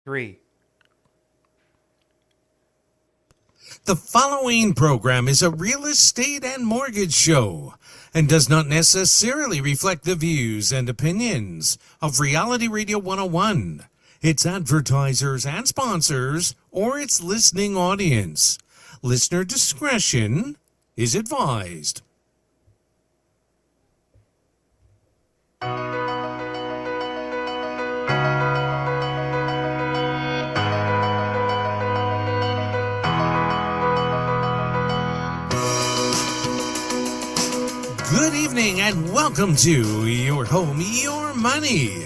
3. The following program is a real estate and mortgage show and does not necessarily reflect the views and opinions of Reality Radio 101, its advertisers and sponsors, or its listening audience. Listener discretion is advised. Good evening and welcome to Your Home, Your Money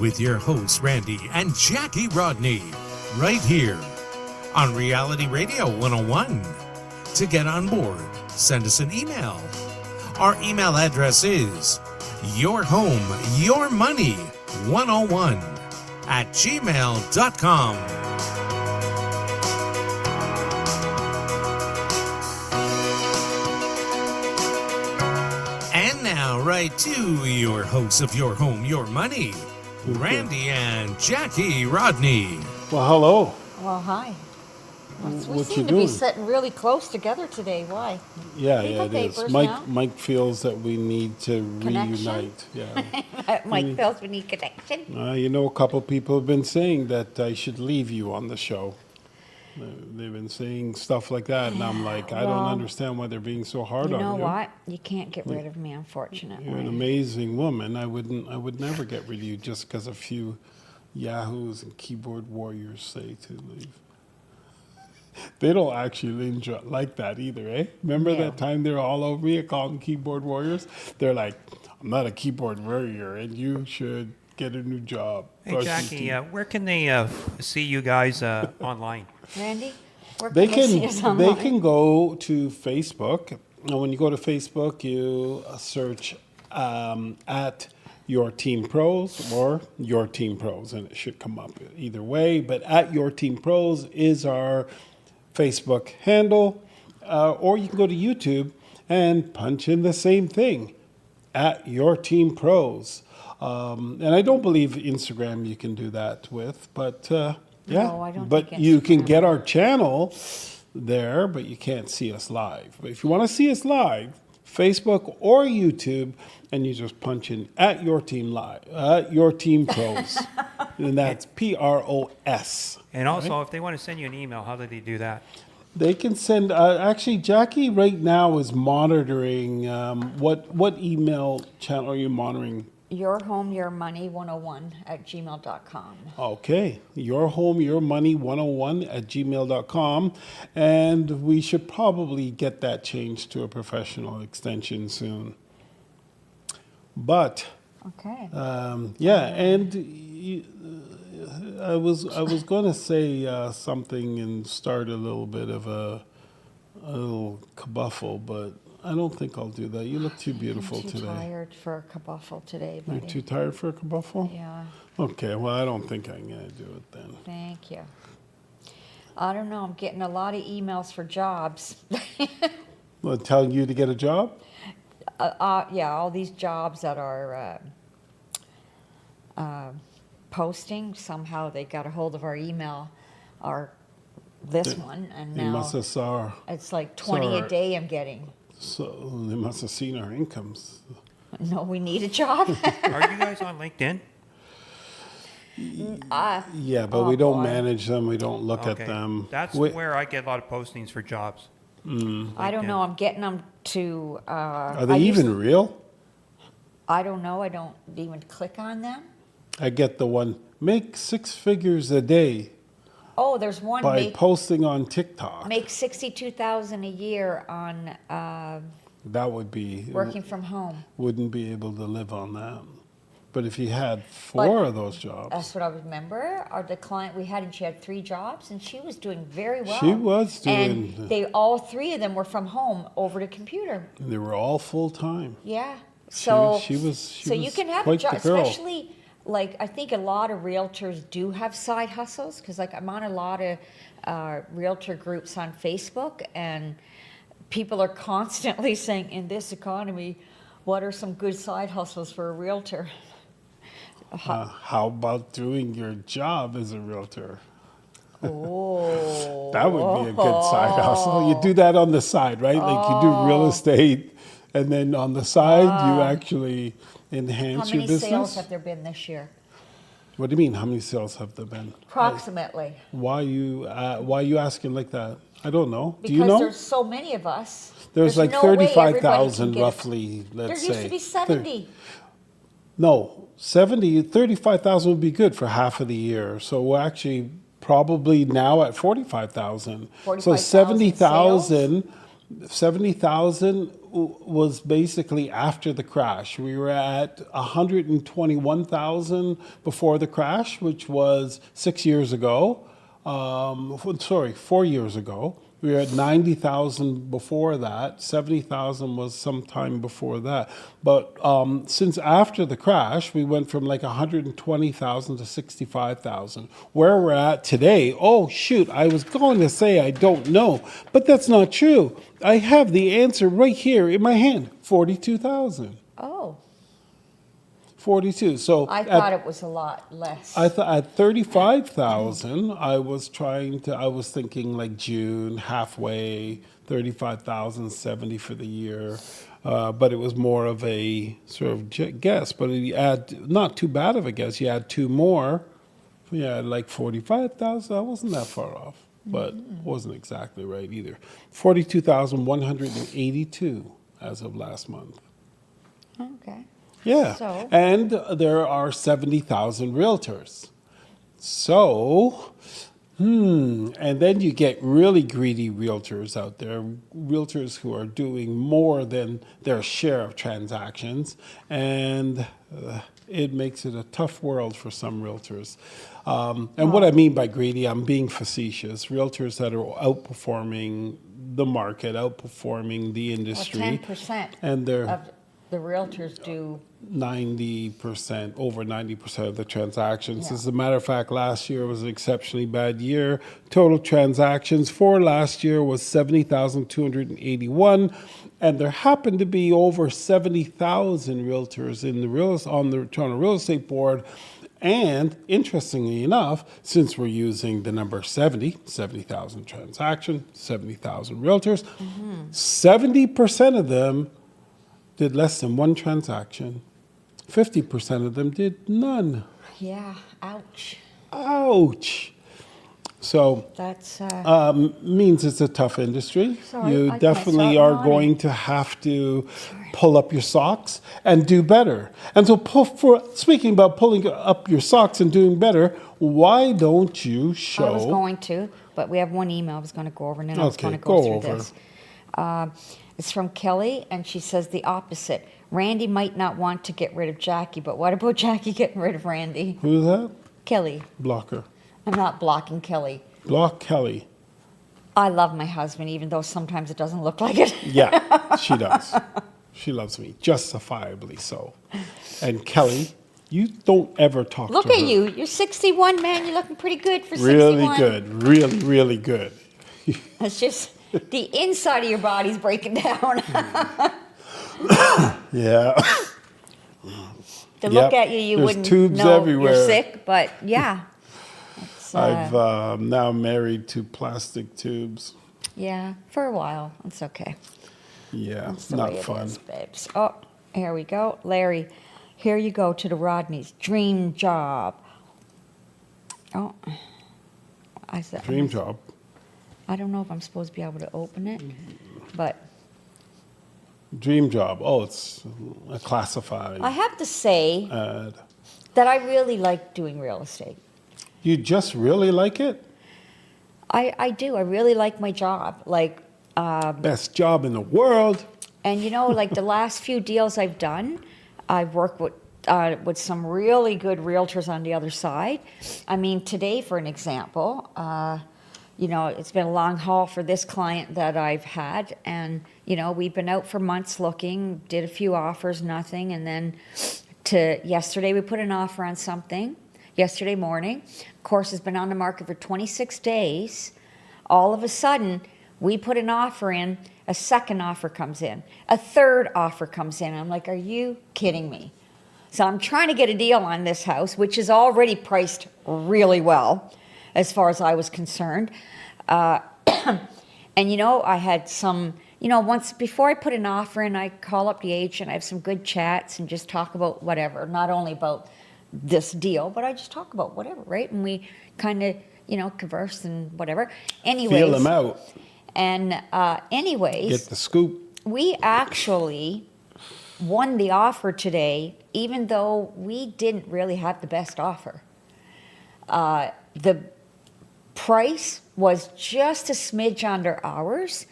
with your hosts Randy and Jackie Rodney right here on Reality Radio 101. To get on board, send us an email. Our email address is yourhomeyourmoney101@gmail.com. And now, right to your hosts of Your Home, Your Money, Randy and Jackie Rodney. Well, hello. Well, hi. We What seem you to be doing? sitting really close together today. Why? Yeah, Leave yeah, the it is. papers now. Mike feels that we need to Connection? reunite. Yeah. Mike feels we need connection. You know, a couple of people have been saying that I should leave you on the show. They've been saying stuff like that, and I'm like, I don't Well, understand why they're being so hard You on know you. what? You can't get rid of me, You're an unfortunately. amazing woman. I would never get rid of you just because a few yahoos and keyboard warriors say to leave. They don't actually like that either, eh? Remember Yeah. that time they were all over me? I called them keyboard warriors. They're like, I'm not a keyboard warrior, and you should get a new job. Hey, Brush your Jackie, teeth." where can they see you guys online? Randy, where They can they see us can they online? can go to Facebook, and when you go to Facebook, you search at Your Team Pros or Your Team Pros, and it should come up either way. But at Your Team Pros is our Facebook handle, or you can go to YouTube and punch in the same thing, at Your Team Pros. And I don't believe Instagram you can do that with, but yeah. No, I don't but think you can Instagram. get our channel there, but you can't see us live. But if you want to see us live, Facebook or YouTube, and you just punch in at Your Team Live, at Your Team Pros, and that's PROS. And also, if they want to send you an email, how do they do that? They can send. Actually, Jackie right now is monitoring. What email channel are you monitoring? yourhomeyourmoney101@gmail.com. Okay, yourhomeyourmoney101@gmail.com, and we should probably get that changed to a professional extension soon. But Okay. yeah, and I was going to say something and start a little bit of a little kabuffle, but I don't think I'll do that. You look too beautiful I'm too today. tired for a kabuffle today, You're buddy. too tired for a kabuffle? Yeah, Okay, well, I don't think I'm going to do it then. thank you. I don't know. I'm getting a lot of emails for jobs. Well, telling you to get a job? Yeah, all these jobs that are posting, somehow they got a hold of our email, this one, and They must now have saw. it's like 20 Sorry. a day I'm getting. So they must have seen our incomes. No, we need a job. Are you guys on LinkedIn? Yeah, but Oh, we don't boy. manage them. We don't look Okay. at them. That's We- where I get a lot of postings for jobs. I don't know. I'm getting them to. Are they even real? I don't know. I don't even click on them. I get the one, make 6 figures a day Oh, there's one by posting on TikTok. make 62,000 a year on That would be, working from home. wouldn't be able to live on that. But if you had 4 of those jobs, That's what I remember. Or the client we had, and she had 3 jobs, and she was doing very well. She was doing- And they all 3 of them were from home over the computer. they were all full time. Yeah. So she was so you can have a quite job, the girl. especially like I think a lot of realtors do have side hustles because like I'm on a lot of realtor groups on Facebook, and people are constantly saying, in this economy, what are some good side hustles for a realtor? How about doing your job as a realtor? Oh. That would be a good side hustle. You do that on the side, right? Like you do real estate, and then on the side you actually How enhance your many business. sales have there been this year? What do you mean? How many sales have there been? Approximately. Why you asking like that? I don't know. Because Do you know? there's so many of us. There's like no way everybody 35,000 can get it. roughly, let's say. There used to be 70. No, 70, 35,000 would be good for half of the year. So we're actually probably now at 45,000. So 45,000 70,000 was basically after the crash. We were at 121,000 before the crash, which was 6 years ago. 4 years ago. We were at 90,000 before that. 70,000 was sometime before that. But since after the crash, we went from like 120,000 to 65,000. Where we're at today, oh shoot, I was going to say I don't know, but that's not true. I have the answer right here in my hand, 42,000. Oh, 42. So I thought it was a lot less. I thought at 35,000, I was thinking like June, halfway, 35,000, 70 for the year. But it was more of a sort of guess. But you add, not too bad of a guess, you add two more. Yeah, like 45,000, I wasn't that far off. But wasn't exactly right either. 42,182 as of last month. Okay. Yeah. So? And there are 70,000 realtors. So, and then you get really greedy realtors out there, realtors who are doing more than their share of transactions. And it makes it a tough world for some realtors. And what I mean by greedy, I'm being facetious. Realtors that are outperforming the market, outperforming the industry. 10% And they're of the realtors do. 90%, over 90% of the transactions. Yeah. As a matter of fact, last year was an exceptionally bad year. Total transactions for last year was 70,281, and there happened to be over 70,000 realtors on the Toronto Real Estate Board. And interestingly enough, since we're using the number 70,000 transactions, 70,000 realtors, 70% of them did less than one transaction. 50% of them did none. Yeah, ouch. Ouch. So That's, means it's a tough industry. Sorry, You I definitely start are nodding. going to have to pull up your socks and do better. And so, speaking about pulling up your socks and doing better, why don't you show? I was going to, but we have one email I was going to go over, and then I was Okay, going to go through go over. this. It's from Kelly, and she says the opposite. Randy might not want to get rid of Jackie, but what about Jackie getting rid of Randy? Who's that? Kelly. Blocker. I'm not blocking Kelly. Block Kelly. I love my husband, even though sometimes it doesn't look like it. Yeah, she does. She loves me, justifiably so. And Kelly, you don't ever talk Look to her. at you. You're 61, man. You're looking pretty good for Really 61. good. Really, really good. It's just the inside of your body's breaking down. Yeah. To look at you, you There's wouldn't tubes know everywhere. you're sick, but yeah. It's, I've now married to plastic tubes. yeah, for a while. It's okay. Yeah, That's the not way fun. it is, babes. Oh, here we go. Larry, here you go to the Rodneys. Dream job. Oh, I said, Dream job. I don't know if I'm supposed to be able to open it, but Dream job. Oh, it's a classified I have to say ad. that I really like doing real estate. You just really like it? I do. I really like my job. Like, Best job in the world. and you know, like the last few deals I've done, I've worked with some really good realtors on the other side. I mean, today, for an example, you know, it's been a long haul for this client that I've had, and you know, we've been out for months looking, did a few offers, nothing, and then yesterday we put an offer on something. Yesterday morning, of course, it's been on the market for 26 days. All of a sudden, we put an offer in, a second offer comes in, a third offer comes in. I'm like, are you kidding me? So I'm trying to get a deal on this house, which is already priced really well, as far as I was concerned. And I had some, once before I put an offer in, I call up the agent, I have some good chats and just talk about whatever, not only about this deal, but I just talk about whatever, right? And we kind of, converse and whatever. Anyways. Feel them out. And anyways. Get the scoop. We actually won the offer today, even though we didn't really have the best offer. The price was just a smidge under ours,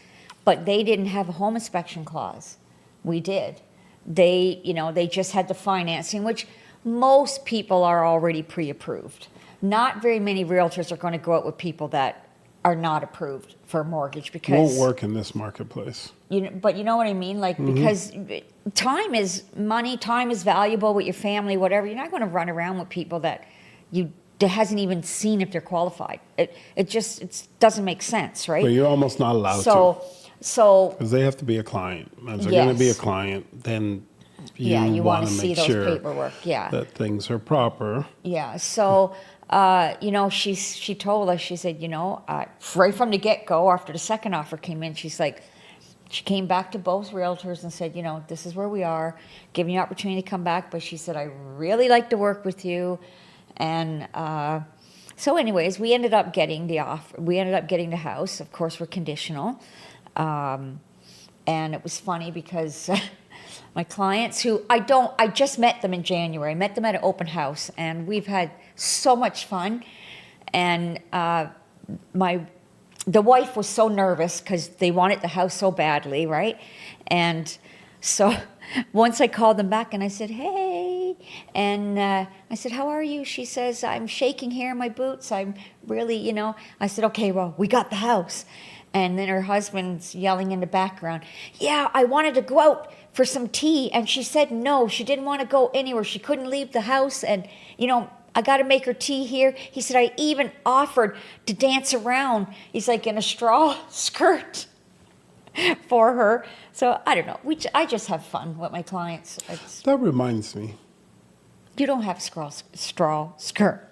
but they didn't have a home inspection clause. We did. They just had the financing, which most people are already pre-approved. Not very many realtors are going to go out with people that are not approved for a mortgage because Won't work in this marketplace. But you know what I mean? Like, because time is money, time is valuable with your family, whatever. You're not going to run around with people that hasn't even seen if they're qualified. It just doesn't make sense, right? But you're almost not allowed to. So Because they have to be a client. If they're going to be a Yes. client, then you you want want to to see make those sure paperwork. Yeah. that things are proper. Yeah. So, she told us, she said, right from the get-go, after the second offer came in, she's like, she came back to both realtors and said, this is where we are, giving you an opportunity to come back. But she said, I really like to work with you. And so anyways, we ended up getting the offer. We ended up getting the house. Of course, we're conditional. And it was funny because my clients who I just met them in January. I met them at an open house, and we've had so much fun. And the wife was so nervous because they wanted the house so badly, right? And so once I called them back and I said, hey, and I said, how are you? She says, I'm shaking here in my boots. I'm really, I said, okay, well, we got the house. And then her husband's yelling in the background, yeah, I wanted to go out for some tea. And she said no, she didn't want to go anywhere. She couldn't leave the house. And, I got to make her tea here. He said, I even offered to dance around. He's like in a straw skirt for her. So I don't know. I just have fun with my clients. That reminds me. You don't have straw skirt.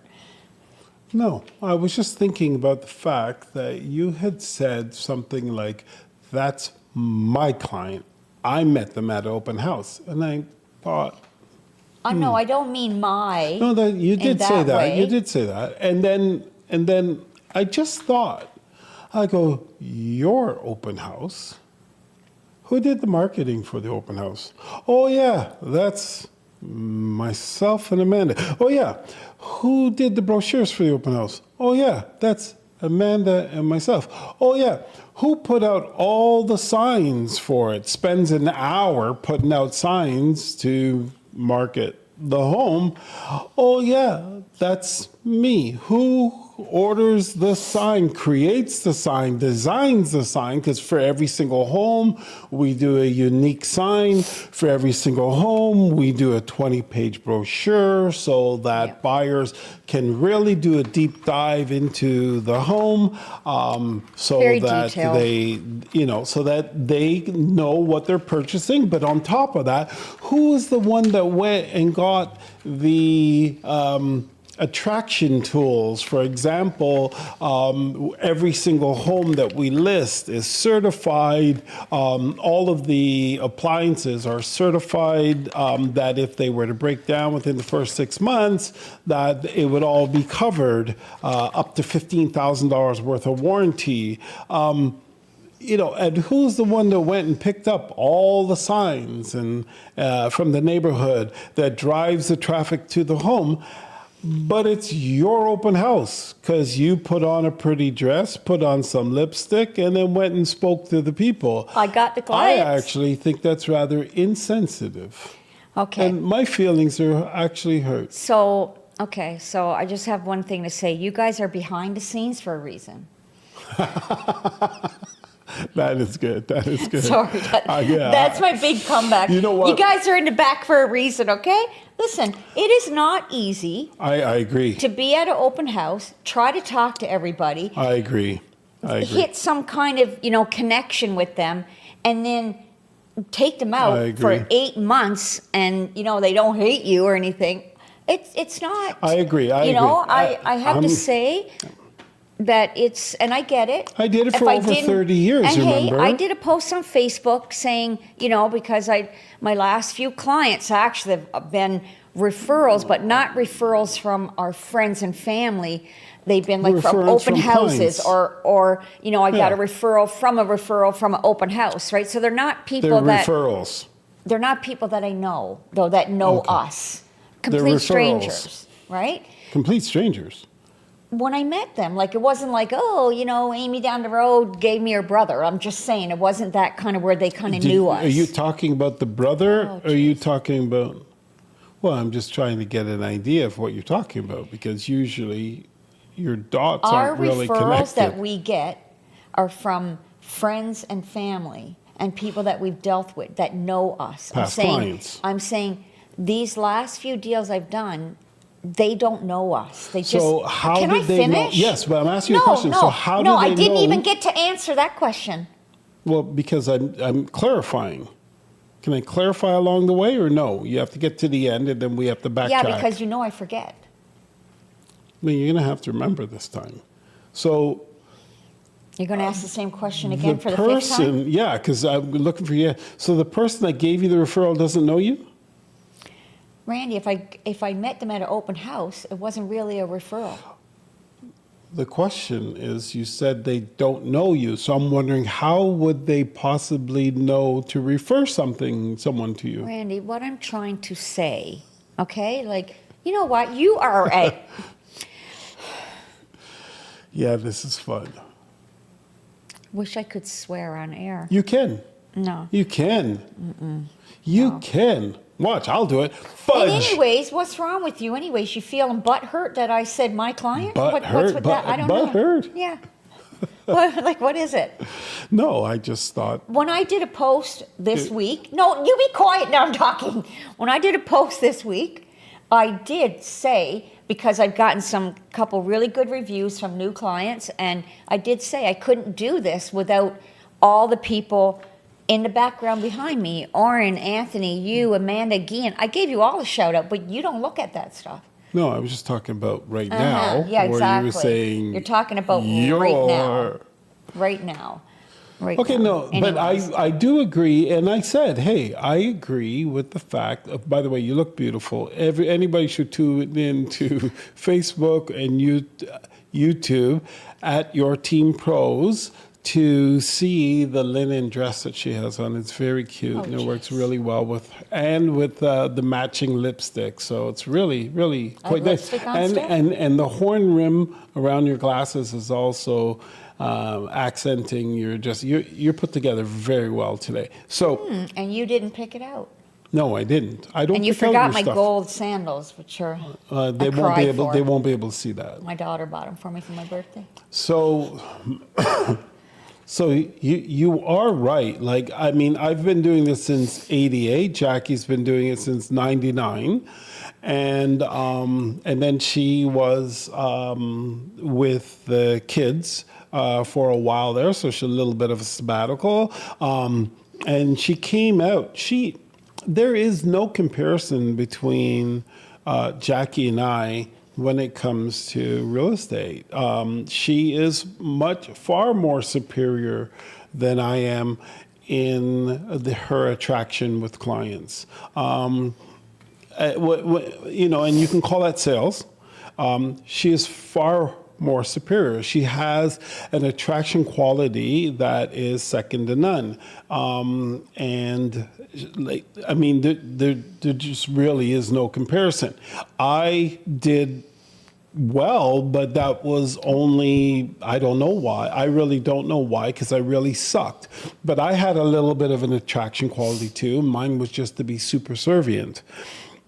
No, I was just thinking about the fact that you had said something like, that's my client. I met them at open house. And I thought, No, I don't mean my. no, that you did say that. way. You did say that. And then I just thought, I go, your open house? Who did the marketing for the open house? Oh yeah, that's myself and Amanda. Oh yeah, who did the brochures for the open house? Oh yeah, that's Amanda and myself. Oh yeah, who put out all the signs for it? Spends an hour putting out signs to market the home. Oh yeah, that's me. Who orders the sign, creates the sign, designs the sign, because for every single home, we do a unique sign. For every single home, we do a 20-page brochure so that buyers can really do a deep dive into the home, so Very that detailed. so that they know what they're purchasing. But on top of that, who is the one that went and got the attraction tools? For example, every single home that we list is certified. All of the appliances are certified, that if they were to break down within the first 6 months, that it would all be covered, up to $15,000 worth of warranty. And who's the one that went and picked up all the signs and from the neighborhood that drives the traffic to the home? But it's your open house because you put on a pretty dress, put on some lipstick, and then went and spoke to the people. I got the I clients. actually think that's rather insensitive. Okay. And my feelings are actually hurt. So I just have one thing to say. You guys are behind the scenes for a reason. That is good. That is good. Sorry. Yeah. That's my big comeback. You know what? You guys are in the back for a reason, okay? Listen, it is not easy I agree. to be at an open house, try to talk to everybody, I agree. hit some kind of, connection with them, and then take them I out agree. for 8 months and, they don't hate you or anything. It's not. I agree. I agree. I have to I'm- say that and I get it. I did it If for I over didn't- 30 years, and remember? Hey, I did a post on Facebook saying, because my last few clients actually have been referrals, but not referrals from our friends and family. They've been like from Referrals open from houses clients. or I got Yeah. a referral from an open house, right? So they're not people They're that referrals. they're not people that I know, though, that know Okay. us. They're Complete referrals. strangers, right? Complete strangers. When I met them, like, it wasn't like, Amy down the road gave me her brother. I'm just saying, it wasn't that kind of where they kind of knew us. Are you talking about the brother? Oh, or are you jeez. talking about? Well, I'm just trying to get an idea of what you're talking about because usually your dots Our aren't really referrals connected. that we get are from friends and family and people that we've dealt with that know us. Past clients. I'm saying these last few deals I've done, they don't know us. They just. So how Can did I they know? finish? Yes, but I'm asking you No, a question. no, So how no, do they I didn't know? even get to answer that question. Well, because I'm clarifying. Can I clarify along the way or no? You have to get to the end and then we have to backtrack. Yeah, because I forget. I mean, you're going to have to remember this time. So You're going to ask the same question again for the fifth person, time? yeah, because I'm looking for you. So the person that gave you the referral doesn't know you? Randy, if I met them at an open house, it wasn't really a referral. The question is, you said they don't know you, so I'm wondering how would they possibly know to refer someone to you? Randy, what I'm trying to say, okay? Like, you know what? You are a. Yeah, this is fun. Wish I could swear on air. You can. No. You can. You can. Watch, I'll do it. And Fudge. anyways, what's wrong with you? Anyways, you feeling butthurt that I said my client? Butt What's hurt? with that? I don't know. Butthurt? Yeah. What is it? No, I just thought. When I did a post this week, no, you be quiet now, I'm talking. When I did a post this week, I did say, because I've gotten some couple really good reviews from new clients, and I did say I couldn't do this without all the people in the background behind me, Oren, Anthony, you, Amanda, Gian. I gave you all a shout out, but you don't look at that stuff. No, I was just talking about right now. Yeah, where exactly. you were saying You're talking about right now. Right now. Right Okay, now. no, but Anyways. I do agree, and I said, hey, I agree with the fact of, by the way, you look beautiful. Anybody should tune into Facebook and YouTube at Your Team Pros to see the linen dress that she has on. It's very cute, Oh, and it works jeez. really well with the matching lipstick. So it's really, really I have quite nice. lipstick on And, still? and the horn rim around your glasses is also accenting your dress. You're put together very well today. So And you didn't pick it out. no, I didn't. I don't. And you pick out forgot your my stuff. gold sandals, which are They I won't be cried able. for. They won't be able to see that. My daughter bought them for me for my birthday. So, so you are right. Like, I mean, I've been doing this since '88. Jackie's been doing it since '99, and then she was with the kids for a while there. So she's a little bit of a sabbatical, and she came out. There is no comparison between Jackie and I when it comes to real estate. She is far more superior than I am in her attraction with clients. And you can call that sales. She is far more superior. She has an attraction quality that is second to none. And like, I mean, there just really is no comparison. I did well, but that was only, I don't know why. I really don't know why, because I really sucked. But I had a little bit of an attraction quality too. Mine was just to be super servient.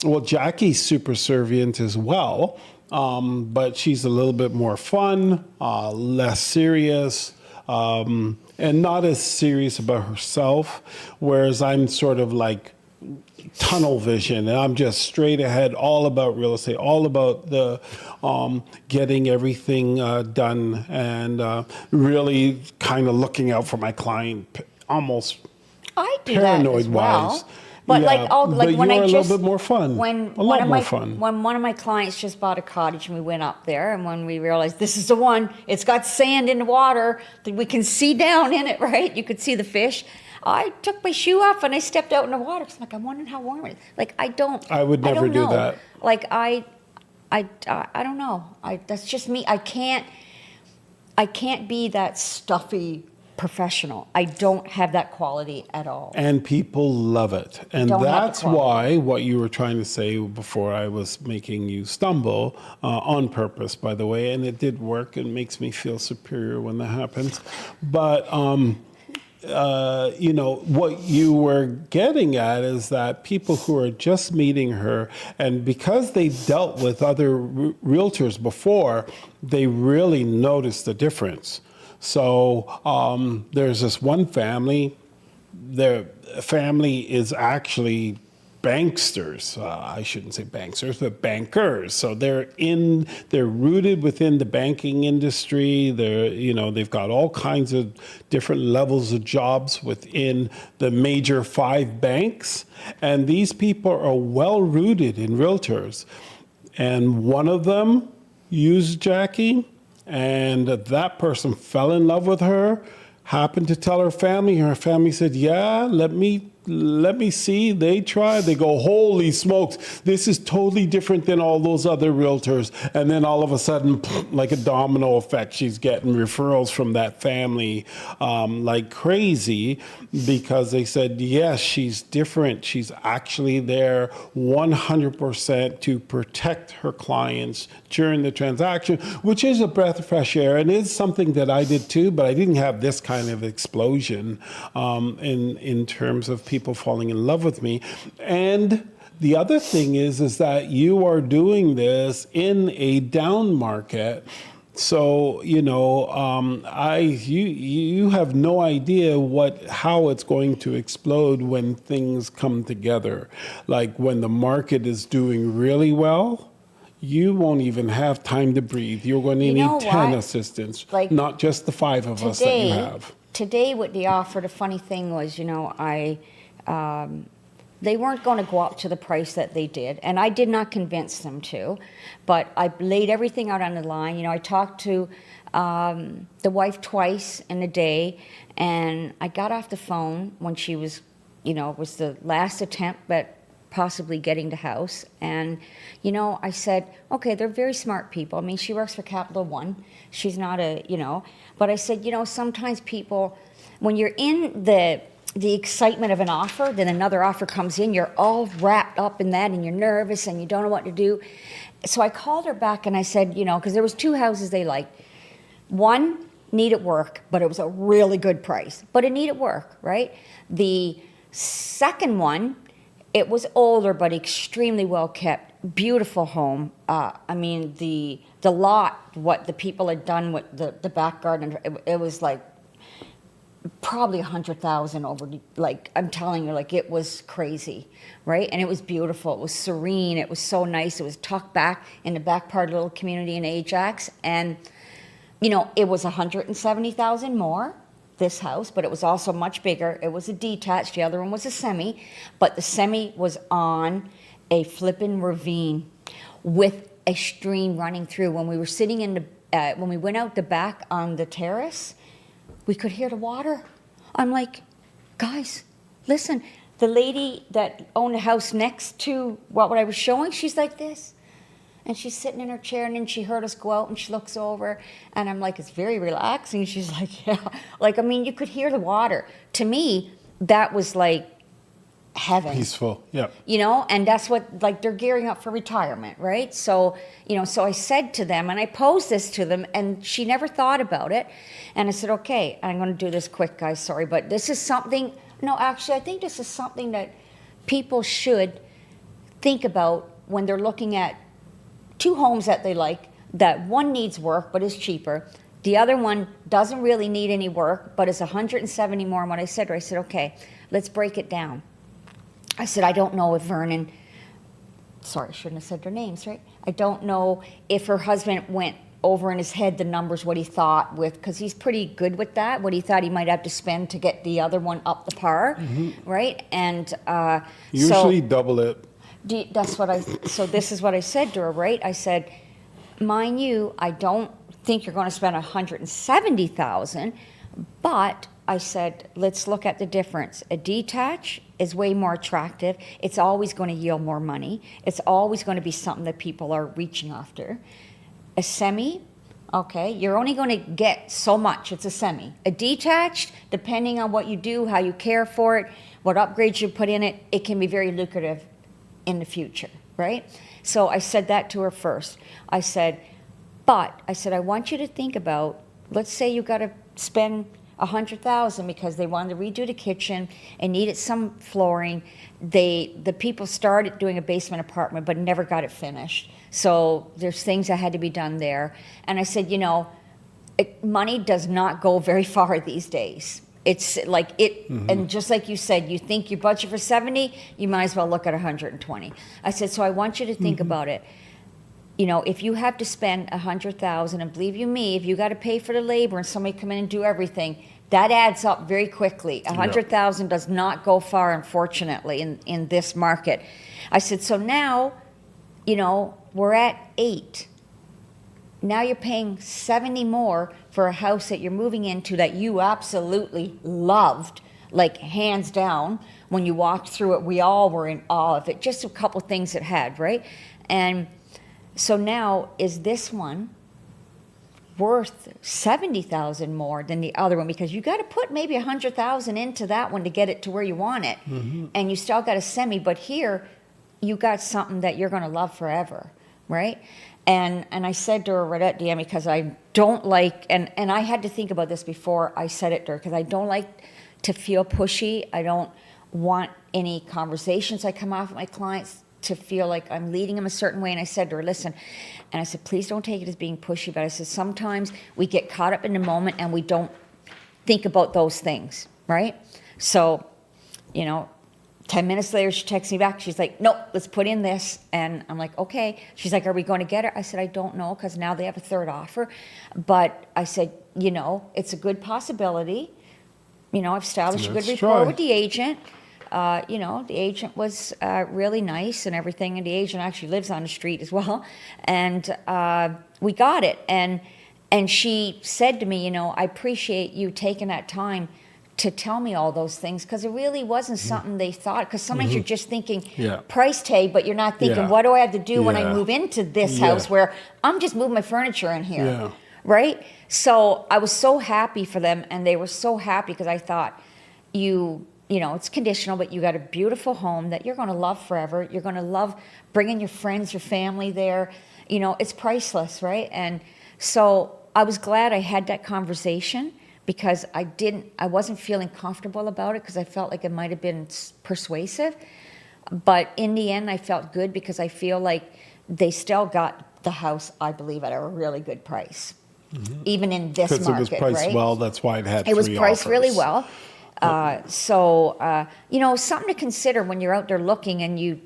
Well, Jackie's super servient as well, but she's a little bit more fun, less serious, and not as serious about herself, whereas I'm sort of like tunnel vision, and I'm just straight ahead, all about real estate, all about the getting everything done, and really kind of looking out for my client almost. I do that paranoid as well. wise. But yeah, like, oh, like but when you're I a just little bit more fun. when a one lot of more my fun. when one of my clients just bought a cottage and we went up there, and when we realized this is the one, it's got sand in the water that we can see down in it, right? You could see the fish. I took my shoe off and I stepped out in the water. I'm like, I'm wondering how warm it is. Like I would never don't do know. that. Like I don't know. That's just me. I can't be that stuffy professional. I don't have that quality at all. And people love it. And Don't have the that's quality. why what you were trying to say before I was making you stumble on purpose, by the way, and it did work. It makes me feel superior when that happens. But, you know, what you were getting at is that people who are just meeting her, and because they dealt with other realtors before, they really noticed the difference. So there's this one family. Their family is actually banksters. I shouldn't say banksters, but bankers. So they're rooted within the banking industry. They've got all kinds of different levels of jobs within the major 5 banks. And these people are well rooted in realtors. And one of them used Jackie, and that person fell in love with her, happened to tell her family. Her family said, yeah, let me see. They tried. They go, holy smokes, this is totally different than all those other realtors. And then all of a sudden, like a domino effect, she's getting referrals from that family like crazy, because they said, yes, she's different. She's actually there 100% to protect her clients during the transaction, which is a breath of fresh air, and is something that I did too, but I didn't have this kind of explosion in terms of people falling in love with me. And the other thing is that you are doing this in a down market. So, you have no idea how it's going to explode when things come together. Like when the market is doing really well, you won't even have time to breathe. You're going to You know need 10 what? assistants, Like, not just the 5 of us that you have. Today, what they offered, a funny thing was, they weren't going to go up to the price that they did, and I did not convince them to, but I laid everything out on the line. I talked to the wife twice in a day, and I got off the phone when she was, it was the last attempt at possibly getting the house. And, I said, okay, they're very smart people. I mean, she works for Capital One. She's not but I said, sometimes people, when you're in the excitement of an offer, then another offer comes in, you're all wrapped up in that and you're nervous and you don't know what to do. So I called her back and I said, because there was 2 houses they liked. One needed work, but it was a really good price, but it needed work, right? The second one, it was older, but extremely well kept, beautiful home. I mean, the lot, what the people had done with the back garden, it was like probably 100,000 over. Like, I'm telling you, like, it was crazy, right? And it was beautiful. It was serene. It was so nice. It was tucked back in the back part of the little community in Ajax, and it was 170,000 more, this house, but it was also much bigger. It was a detached. The other one was a semi, but the semi was on a flippin' ravine with a stream running through. When we were sitting when we went out the back on the terrace, we could hear the water. I'm like, guys, listen. The lady that owned the house next to what I was showing, she's like this. And she's sitting in her chair, and then she heard us go out, and she looks over, and I'm like, it's very relaxing. She's like, yeah. Like, I mean, you could hear the water. To me, that was like heaven. Peaceful, yeah. And that's what, like, they're gearing up for retirement, right? So, so I said to them, and I posed this to them, and she never thought about it. And I said, okay, I'm going to do this quick, guys, sorry, but this is something, I think this is something that people should think about when they're looking at 2 homes that they like, that one needs work but is cheaper. The other one doesn't really need any work but is 170 more. And what I said, okay, let's break it down. I said, I don't know if Vernon, sorry, I shouldn't have said their names, right? I don't know if her husband went over in his head the numbers, what he thought with, because he's pretty good with that, what he thought he might have to spend to get the other one up the par, right? And Usually double it. so this is what I said to her, right? I said, mind you, I don't think you're going to spend 170,000, but I said, let's look at the difference. A detached is way more attractive. It's always going to yield more money. It's always going to be something that people are reaching after. A semi, okay, you're only going to get so much. It's a semi. A detached, depending on what you do, how you care for it, what upgrades you put in it, it can be very lucrative in the future, right? So I said that to her first. I said, I want you to think about, let's say you got to spend 100,000 because they wanted to redo the kitchen and needed some flooring. The people started doing a basement apartment but never got it finished. So there's things that had to be done there. And I said, money does not go very far these days. It's like and just like you said, you think you budget for 70, you might as well look at 120. I said, so I want you to think about it. If you have to spend 100,000, and believe you me, if you got to pay for the labor and somebody come in and do everything, that adds up very quickly. 100,000 does not go far, unfortunately, in this market. I said, so now, we're at 8. Now you're paying 70 more for a house that you're moving into that you absolutely loved, like hands down. When you walked through it, we all were in awe of it. Just a couple things it had, right? And so now, is this one worth 70,000 more than the other one? Because you got to put maybe 100,000 into that one to get it to where you want it, and you still got a semi. But here, you got something that you're going to love forever, right? And I said to her right at the end, because I don't like, and I had to think about this before I said it to her, because I don't like to feel pushy. I don't want any conversations I come off with my clients to feel like I'm leading them a certain way. And I said to her, listen, and I said, please don't take it as being pushy, but I said, sometimes we get caught up in the moment and we don't think about those things, right? So, 10 minutes later, she texts me back. She's like, nope, let's put in this. And I'm like, okay. She's like, are we going to get it? I said, I don't know, because now they have a third offer. But I said, it's a good possibility. I've established a good rapport with the agent. The agent was really nice and everything, and the agent actually lives on the street as well. And we got it. And she said to me, I appreciate you taking that time to tell me all those things, because it really wasn't something they thought. Because sometimes you're just thinking price tag, but you're not thinking, what do I have to do when I move into this house where I'm just moving my furniture in here, right? So I was so happy for them, and they were so happy, because I thought, it's conditional, but you got a beautiful home that you're going to love forever. You're going to love bringing your friends, your family there. It's priceless, right? And so I was glad I had that conversation, because I wasn't feeling comfortable about it, because I felt like it might have been persuasive. But in the end, I felt good, because I feel like they still got the house, I believe, at a really good price, even in this market, because it was priced right? well, that's why it had It was priced offers. really well. Something to consider when you're out there looking, and you're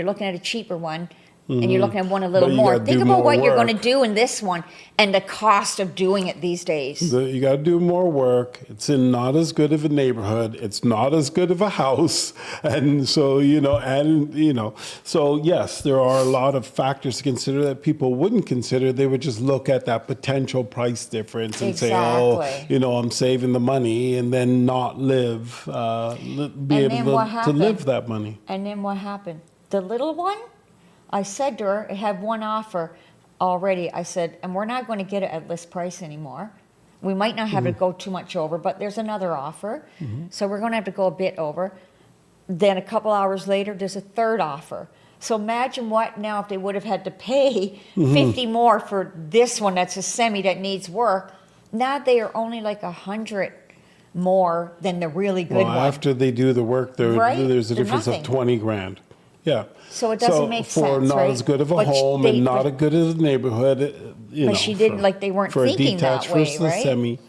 looking at a cheaper one, and you're looking at one a little But you more. gotta Think do about more what you're going to work. do in this one, and the cost of doing it these days. You got to do more work. It's in not as good of a neighborhood. It's not as good of a house. And so, so yes, there are a lot of factors to consider that people wouldn't consider. They would just look at that potential price difference and say, I'm saving the money, and then not live, be able to live that money. And then what happened? The little one, I said to her, it had one offer already. I said, and we're not going to get it at list price anymore. We might not have to go too much over, but there's another offer. So we're going to have to go a bit over. Then a couple hours later, there's a third offer. So imagine what now if they would have had to pay 50 more for this one that's a semi that needs work. Now they are only like 100 more than the really good one. After they do the work, there's a They're difference nothing. of 20 grand. Yeah. So it doesn't make for sense, not right? as good of a But home they- and not but- as good as a neighborhood, But she didn't, like, they weren't for thinking a detached that way, versus a right? semi.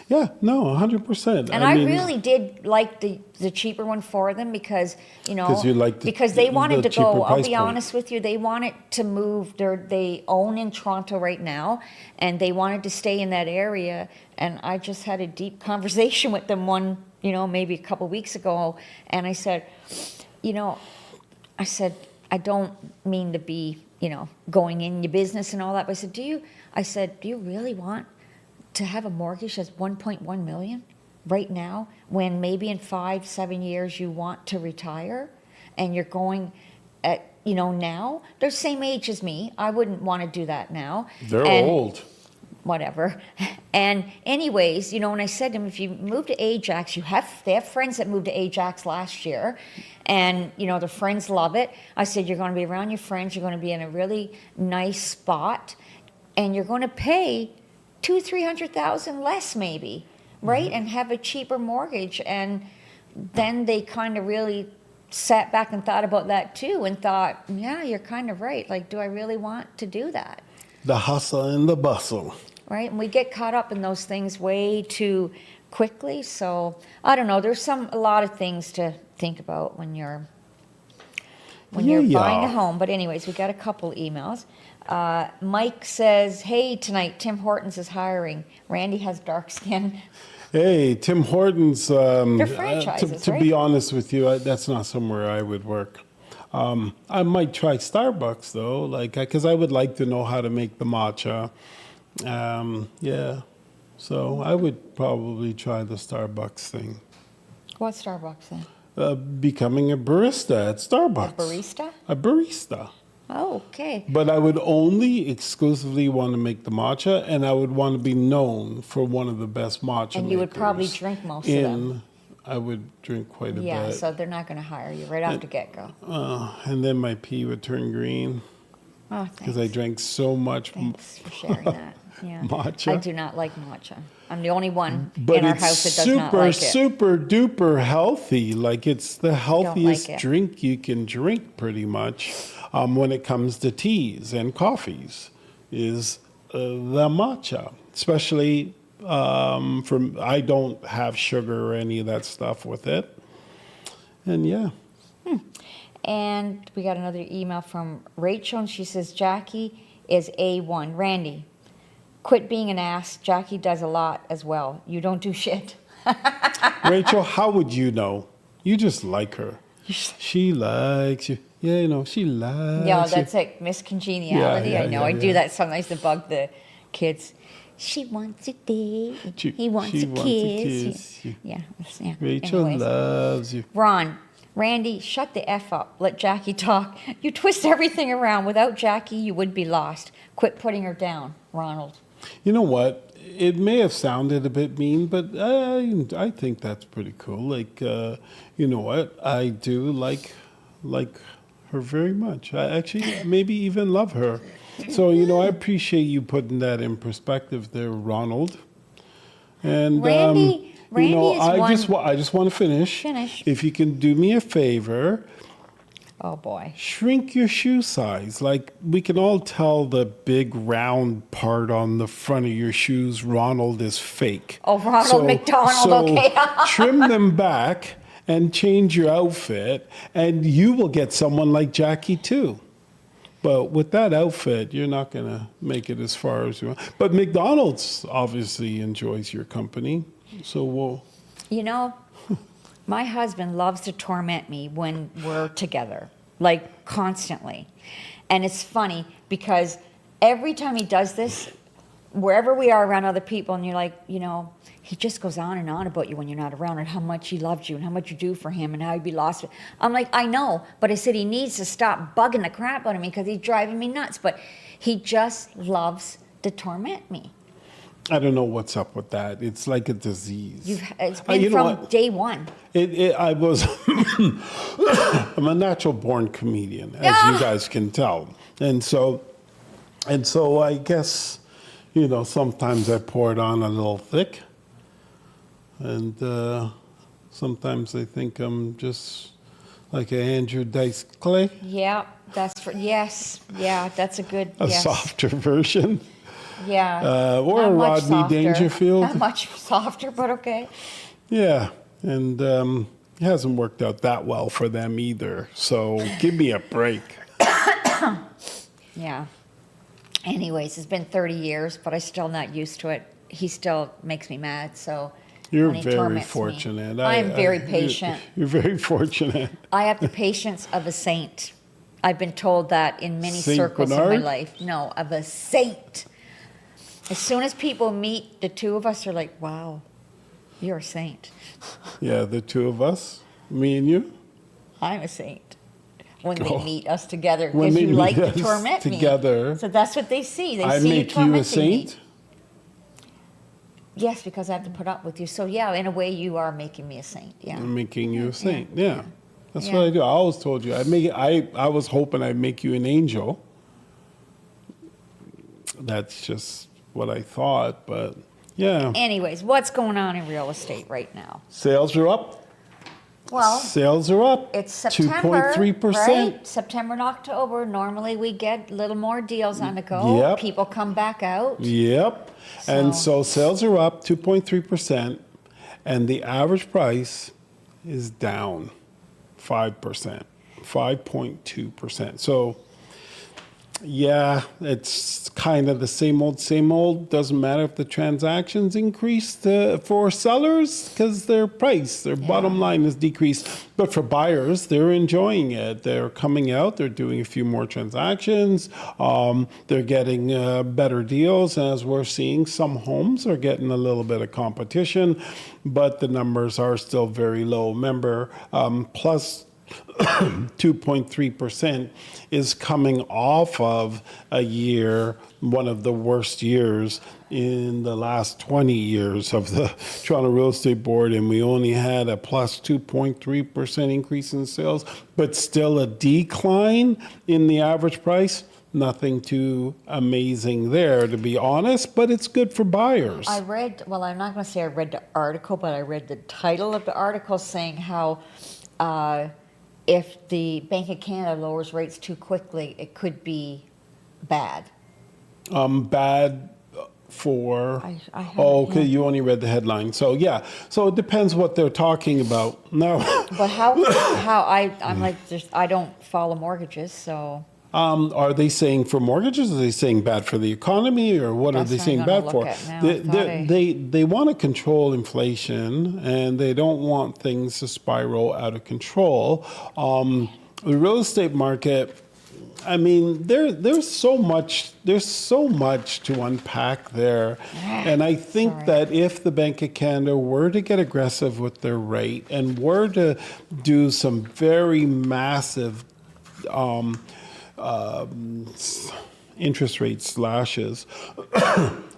Yeah, no, 100%. And I really did like the cheaper one for them because, 'Cause you liked because they wanted the to go, cheaper I'll price be point. honest with you, they wanted to move, they own in Toronto right now, and they wanted to stay in that area. And I just had a deep conversation with them maybe a couple weeks ago. And I said, I don't mean to be, going in your business and all that. But I said, do you really want to have a mortgage that's 1.1 million right now when maybe in 5-7 years you want to retire and you're going at, now? They're the same age as me. I wouldn't want to do that now. They're And old. whatever. And anyways, when I said to him, if you move to Ajax, they have friends that moved to Ajax last year, and the friends love it. I said, you're going to be around your friends, you're going to be in a really nice spot, and you're going to pay $200,000-300,000 less maybe, right? And have a cheaper mortgage. And then they kind of really sat back and thought about that too, and thought, yeah, you're kind of right. Like, do I really want to do that? The hustle and the bustle. Right, and we get caught up in those things way too quickly. So I don't know. There's a lot of things to think about when you're buying a home. But anyways, we got a couple emails. Mike says, "Hey, tonight Tim Hortons is hiring. Randy has dark skin." Hey, Tim Hortons. They're franchises, to right? be honest with you, that's not somewhere I would work. I might try Starbucks though, because I would like to know how to make the matcha. Yeah, so I would probably try the Starbucks thing. What Starbucks thing? Becoming a barista at Starbucks. A barista? A barista. Oh, okay. But I would only exclusively want to make the matcha, and I would want to be known for one of the best matcha And you would makers probably drink most of them. I would drink quite a Yeah, bit. so they're not going to hire you right off the get-go. And then my pee would turn green Oh, thanks. because I drank so much. Thanks for sharing that. Yeah. Matcha. I do not like matcha. I'm the only one But in our it's house that does not like it. super duper healthy. Like it's the healthiest it. drink you can drink, pretty much, when it comes to teas and coffees, is the matcha. Especially I don't have sugar or any of that stuff with it. And yeah. And we got another email from Rachel, and she says, Jackie is A1. Randy, quit being an ass. Jackie does a lot as well. You don't do shit. Rachel, how would you know? You just like her. She likes you. Yeah, she likes Yeah, you. that's like miscongeniality. Yeah, I know. yeah, I do yeah. that sometimes to bug the kids. She wants a date. He wants she a wants a kiss. kiss. Yeah. Yeah. Rachel Anyways. loves you. Ron, Randy, shut the F up. Let Jackie talk. You twist everything around. Without Jackie, you would be lost. Quit putting her down, Ronald. You know what? It may have sounded a bit mean, but I think that's pretty cool. Like, you know what? I do like her very much. I actually maybe even love her. So, I appreciate you putting that in perspective there, Ronald. And Randy is I just want to finish. Finish. If you can do me a favor, Oh, boy. shrink your shoe size. Like, we can all tell the big round part on the front of your shoes, Ronald, is fake. Oh, Ronald McDonald, okay. Trim them back and change your outfit, and you will get someone like Jackie too. But with that outfit, you're not going to make it as far as you want. But McDonald's obviously enjoys your company, so we'll... My husband loves to torment me when we're together, like constantly. And it's funny because every time he does this, wherever we are around other people, and you're like, he just goes on and on about you when you're not around and how much he loves you and how much you do for him and how he'd be lost. I'm like, I know, but I said he needs to stop bugging the crap out of me because he's driving me nuts. But he just loves to torment me. I don't know what's up with that. It's like a disease. It's been you know from what? day one. I'm a natural born comedian, as you guys can tell. And so I guess, sometimes I pour it on a little thick. And sometimes I think I'm just like an Andrew Dice Clay, Yeah, yes. Yeah, that's a good, a yes. softer version. Yeah. or Not much Rodney softer. Dangerfield. Not much softer, but okay. Yeah, and it hasn't worked out that well for them either. So give me a break. Yeah. Anyways, it's been 30 years, but I'm still not used to it. He still makes me mad, so You're when he very torments me- fortunate. I'm very patient. You're very fortunate. I have the patience of a saint. I've been told that in many Saint circles in Bernard? my life. No, of a saint. As soon as people meet, the two of us are like, wow, you're a saint. Yeah, the two of us, me and you. I'm a saint. When they Oh. meet us together, When because they you like meet to us torment together, me. So that's what they see. They I see you make you a tormenting me. saint. Yes, because I have to put up with you. So yeah, in a way, you are making me a saint. Yeah. I'm making you a saint. Yeah, that's Yeah. what I do. I always told you. I was hoping I'd make you an angel. That's just what I thought, but yeah. Anyways, what's going on in real estate right now? Sales are up. Well, Sales are up. it's September, 2.3%. right? September and October. Normally, we get a little more deals on the go. Yep. People come back out. Yep. And So- so sales are up 2.3%, and the average price is down 5%, 5.2%. So, yeah, it's kind of the same old, same old. Doesn't matter if the transactions increased for sellers because their price, their bottom line is decreased. But for buyers, they're enjoying it. They're coming out, they're doing a few more transactions, they're getting better deals. And as we're seeing, some homes are getting a little bit of competition, but the numbers are still very low. Remember, plus 2.3% is coming off of a year, one of the worst years in the last 20 years of the Toronto Real Estate Board, and we only had a plus 2.3% increase in sales, but still a decline in the average price. Nothing too amazing there, to be honest, but it's good for buyers. I read, well, I'm not going to say I read the article, but I read the title of the article saying how if the Bank of Canada lowers rates too quickly, it could be bad. Bad for. I haven't- Oh, okay. yeah. You only read the headline. So yeah. So it depends what they're talking about. No. But I'm like, I don't follow mortgages, so Are they saying for mortgages? Are they saying bad for the economy, or what That's are they what I'm saying gonna bad for? look at now. I thought They want to control inflation, and they don't want things to spiral out of control. The real estate market. I mean, there's so much to unpack there, and I think Sorry. that if the Bank of Canada were to get aggressive with their rate and were to do some very massive interest rate slashes,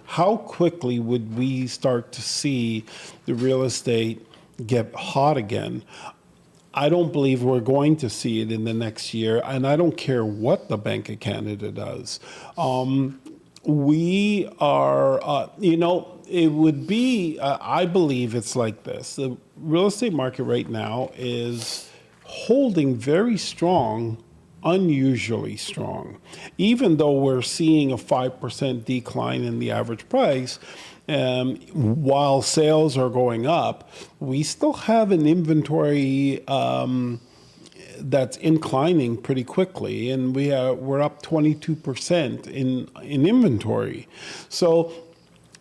how quickly would we start to see the real estate get hot again? I don't believe we're going to see it in the next year, and I don't care what the Bank of Canada does. We are, it would be, I believe it's like this. The real estate market right now is holding very strong, unusually strong. Even though we're seeing a 5% decline in the average price, while sales are going up, we still have an inventory that's inclining pretty quickly, and we're up 22% in inventory. So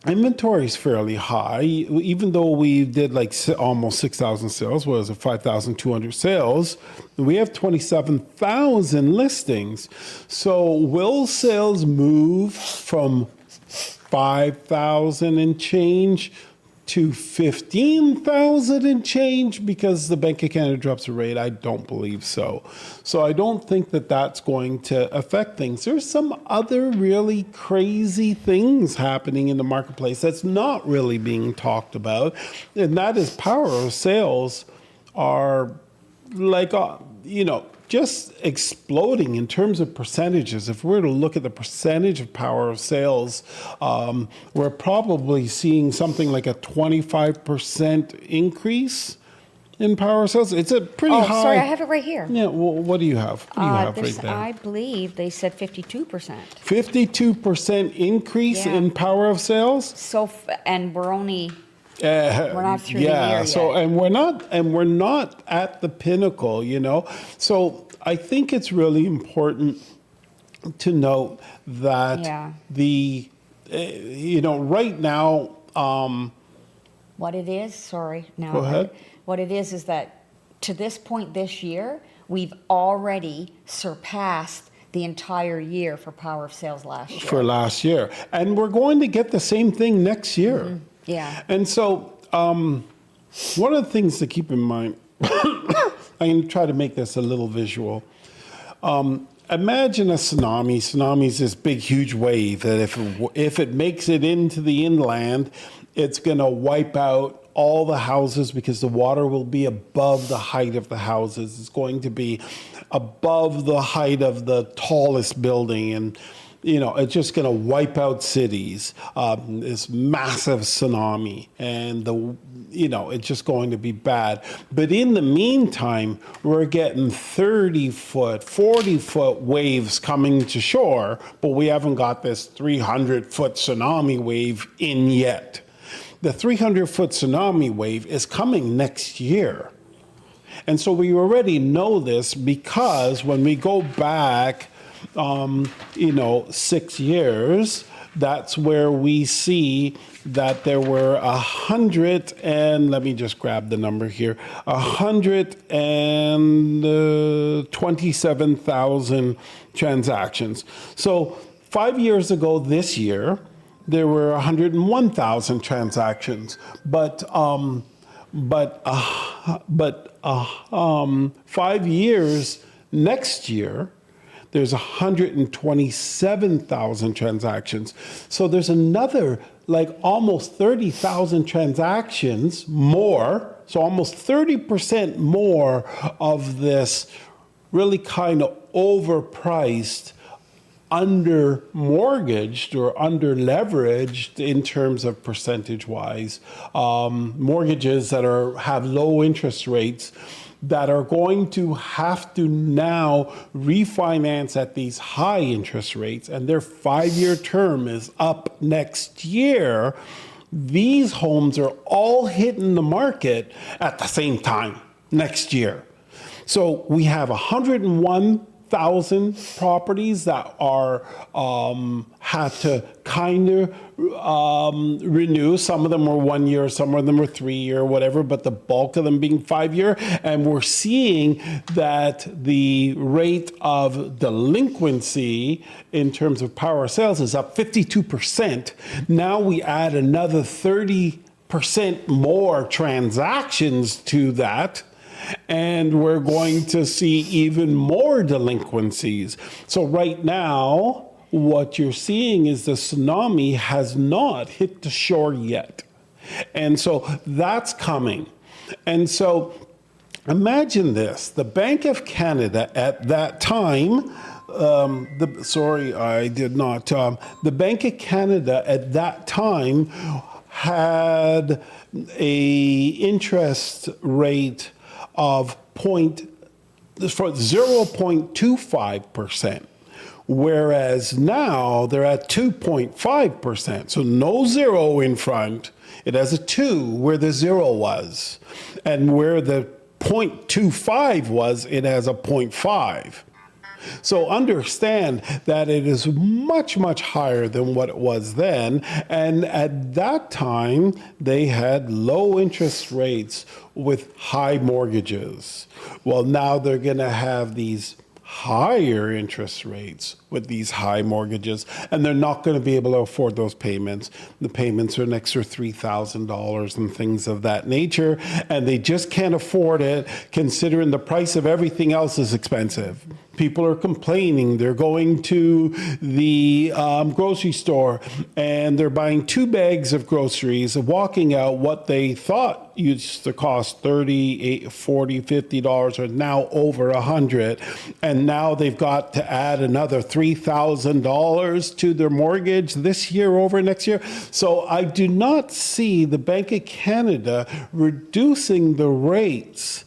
inventory is fairly high, even though we did like almost 6,000 sales. What is it, 5,200 sales? We have 27,000 listings. So will sales move from 5,000 and change to 15,000 and change because the Bank of Canada drops the rate? I don't believe so. So I don't think that that's going to affect things. There's some other really crazy things happening in the marketplace that's not really being talked about, and that is power of sales are like, just exploding in terms of percentages. If we were to look at the percentage of power of sales, we're probably seeing something like a 25% increase in power sales? It's a pretty Oh, high. sorry, I have it right here. Yeah, well, what do you have? What do you have right There's- there? I believe they said 52%. 52% increase Yeah. in power of sales? So, and we're not through the yeah, year so yet. and we're not at the pinnacle, you know. So I think it's really important to note that Yeah. right now, What it is, sorry, now. Go ahead. What it is that to this point this year, we've already surpassed the entire year for power of sales last year. for last year, and we're going to get the same thing next year. Yeah. And so, one of the things to keep in mind, I'm going to try to make this a little visual. Imagine a tsunami. Tsunami is this big, huge wave that if it makes it into the inland, it's going to wipe out all the houses because the water will be above the height of the houses. It's going to be above the height of the tallest building, and it's just going to wipe out cities. This massive tsunami, and it's just going to be bad. But in the meantime, we're getting 30-foot, 40-foot waves coming to shore, but we haven't got this 300-foot tsunami wave in yet. The 300-foot tsunami wave is coming next year. And so we already know this because when we go back 6 years, that's where we see that there were 100 and let me just grab the number here, 127,000 transactions. So 5 years ago this year, there were 101,000 transactions, but 5 years next year, there's 127,000 transactions. So there's another almost 30,000 transactions more. So almost 30% more of this really kind of overpriced, under mortgaged or under leveraged in terms of percentage wise mortgages that have low interest rates that are going to have to now refinance at these high interest rates, and their 5-year term is up next year. These homes are all hitting the market at the same time next year. So we have 101,000 properties that are had to kind of renew. Some of them were 1 year, some of them were 3 year, whatever, but the bulk of them being 5 year. And we're seeing that the rate of delinquency in terms of power sales is up 52%. Now we add another 30% more transactions to that, and we're going to see even more delinquencies. So right now, what you're seeing is the tsunami has not hit the shore yet. And so that's coming. And so imagine this, the Bank of Canada at that time, the Bank of Canada at that time had a interest rate of 0.25%, whereas now they're at 2.5%. So no zero in front. It has a 2 where the 0 was. And where the 0.25 was, it has a 0.5. So understand that it is much, much higher than what it was then. And at that time, they had low interest rates with high mortgages. Well, now they're going to have these higher interest rates with these high mortgages, and they're not going to be able to afford those payments. The payments are an extra $3,000 and things of that nature, and they just can't afford it considering the price of everything else is expensive. People are complaining. They're going to the grocery store and they're buying 2 bags of groceries, walking out what they thought used to cost $30, $40, $50 are now over $100. And now they've got to add another $3,000 to their mortgage this year over next year. So I do not see the Bank of Canada reducing the rates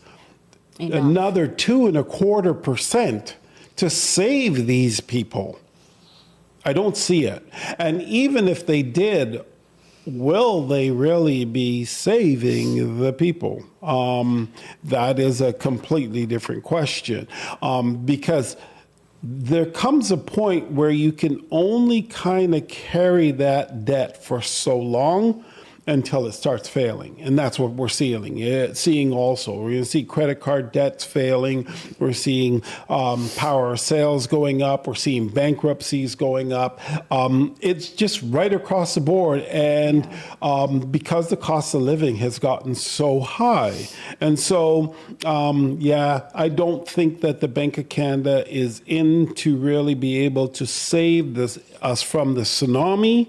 another 2.25% to save these people. I don't see it. And even if they did, will they really be saving the people? That is a completely different question, because there comes a point where you can only kind of carry that debt for so long until it starts failing. And that's what we're seeing also. We're going to see credit card debts failing. We're seeing power of sales going up. We're seeing bankruptcies going up. It's just right across the board. And because the cost of living has gotten so high. And so, I don't think that the Bank of Canada is in to really be able to save us from the tsunami.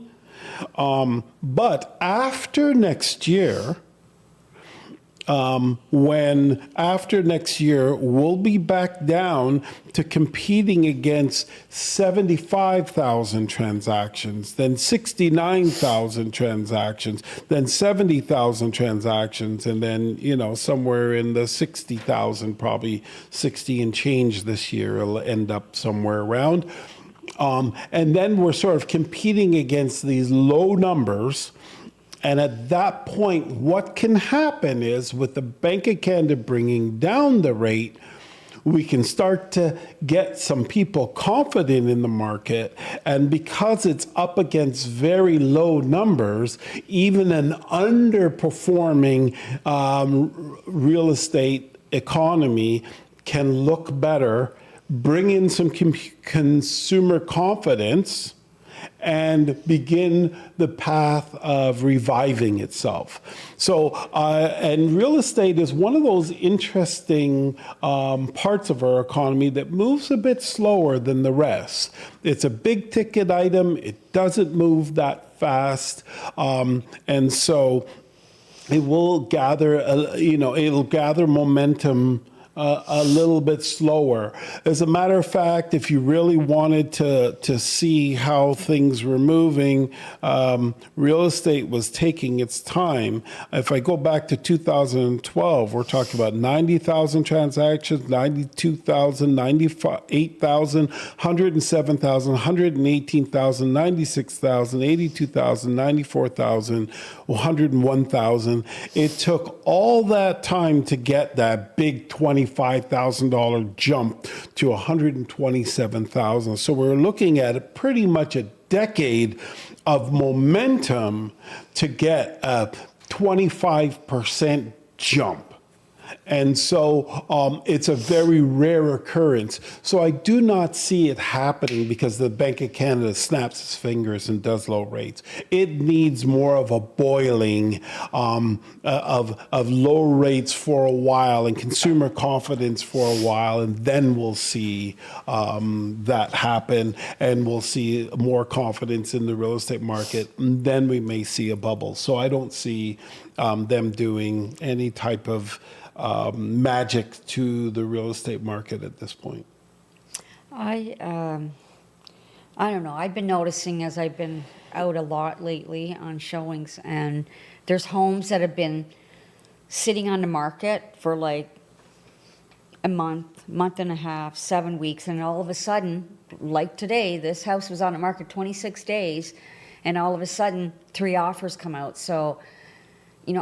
But after next year, we'll be back down to competing against 75,000 transactions, then 69,000 transactions, then 70,000 transactions, and then, somewhere in the 60,000, probably 60 and change this year, it'll end up somewhere around. And then we're sort of competing against these low numbers. And at that point, what can happen is with the Bank of Canada bringing down the rate, we can start to get some people confident in the market. And because it's up against very low numbers, even an underperforming real estate economy can look better, bring in some consumer confidence, and begin the path of reviving itself. So, and real estate is one of those interesting parts of our economy that moves a bit slower than the rest. It's a big ticket item. It doesn't move that fast. And so it will gather, it'll gather momentum a little bit slower. As a matter of fact, if you really wanted to see how things were moving, real estate was taking its time. If I go back to 2012, we're talking about 90,000 transactions, 92,000, 98,000, 107,000, 118,000, 96,000, 82,000, 94,000, 101,000. It took all that time to get that big $25,000 jump to 127,000. So we're looking at pretty much a decade of momentum to get a 25% jump. And so it's a very rare occurrence. So I do not see it happening because the Bank of Canada snaps its fingers and does low rates. It needs more of a boiling of low rates for a while and consumer confidence for a while, and then we'll see that happen, and we'll see more confidence in the real estate market. And then we may see a bubble. So I don't see them doing any type of magic to the real estate market at this point. I don't know. I've been noticing as I've been out a lot lately on showings, and there's homes that have been sitting on the market for like a month and a half, 7 weeks, and all of a sudden, like today, this house was on the market 26 days, and all of a sudden, 3 offers come out. So,